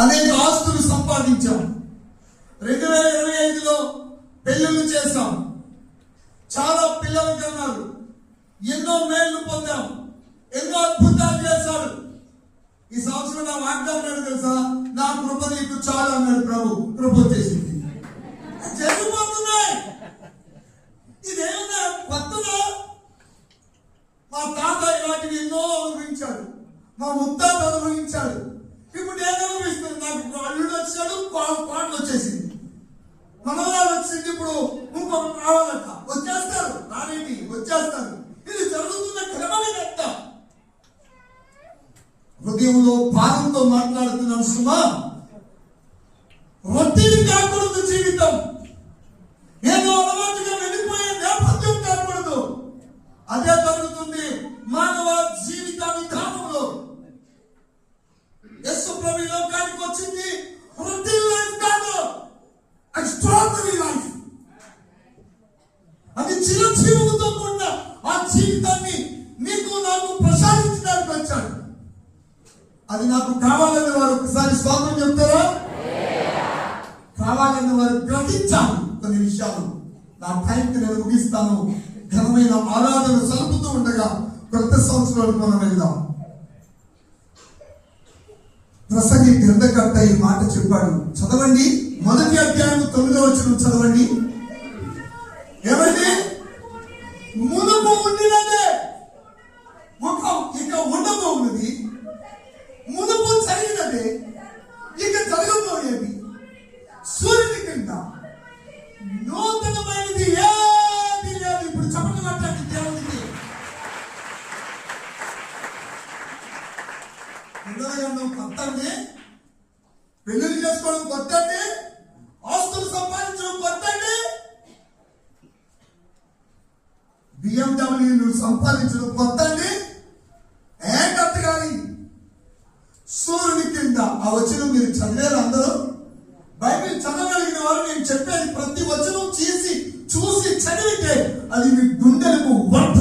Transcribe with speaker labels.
Speaker 1: అనేక ఆస్తులు సంపాదించాం. 2025లో పెళ్లిళ్ళు చేశాం. చాలా పిల్లలు కన్నారు. ఎన్నో మేళ్లు పొందాం. ఎన్నో అద్భుతాలు చేశాడు. ఈ సంవత్సరం నా వాగ్దానం తెలుసా, నా కృప నీకు చాలా అన్నాడు ప్రభు. కృప చేసింది. జరిగిపోతున్నాయి. ఇదేమన్నా కొత్తగా? మా తాత ఇలాంటివి ఎన్నో అనుభవించాడు. మా ముత్తాత అనుభవించాడు. ఇప్పుడు నేను అనుభవిస్తున్నాను. నాకు అల్లుడు వచ్చాడు, కోట్లు వచ్చేసింది, మనవరాలు వచ్చింది. ఇప్పుడు ఇంకొక రావాలంట. వచ్చేస్తారు, రానేటి వచ్చేస్తారు. ఇది జరుగుతున్న క్రమమే ఎంత. హృదయంలో భారంతో మాట్లాడుతున్నాను సుమా. ఒత్తిడి కాకూడదు జీవితం. ఏదో అలవాటుగా వెళ్ళిపోయే నేపథ్యం కాకూడదు. అదే జరుగుతుంది మానవ జీవిత విధానంలో. యేసు ప్రభు ఈ లోకానికి వచ్చింది రొటీన్ లైఫ్ కాదు, ఎక్స్ట్రార్డినరీ లైఫ్. అది చిరజీవులతో కూడిన ఆ జీవితాన్ని నీకు నాకు ప్రసాదించడానికి వచ్చాడు. అది నాకు కావాలని వారు ఒకసారి స్వాగతం చెప్తారా? కావాలని వారు గ్రహించాలి కొన్ని విషయాలు. నా టైంకి నేను ముగిస్తాను. ఘనమైన ఆరాధన సలుపుతూ ఉండగా కొత్త సంవత్సరాలకు మనం వెళ్దాం. ప్రసంగి గ్రంథకర్త ఈ మాట చెప్పాడు. చదవండి, 1వ అధ్యాయం 9వ వచనం చదవండి. ఏమండి? మునుపు ఉండినదే ఇక ఉండబోన్నది, మునుపు జరిగినదే ఇక జరగబోయేది. సూర్యుని కింద నూతనమైనది ఏది లేదు. ఇప్పుడు చెప్పండి మాట్లాడి దేవునికి. పిల్లలు కొత్తండి, పెళ్లిళ్ళు చేసుకోవడం కొత్తండి, ఆస్తులు సంపాదించడం కొత్తండి, BMW సంపాదించడం కొత్తండి. కొత్త కానీ సూర్యుని కింద ఆ వచనం మీరు చదివారు అందరూ? బైబిల్ చదవగలిగిన వారు నేను చెప్పేది ప్రతి వచనం చూసి చదివితే అది మీ గుండెలకు వర్ధ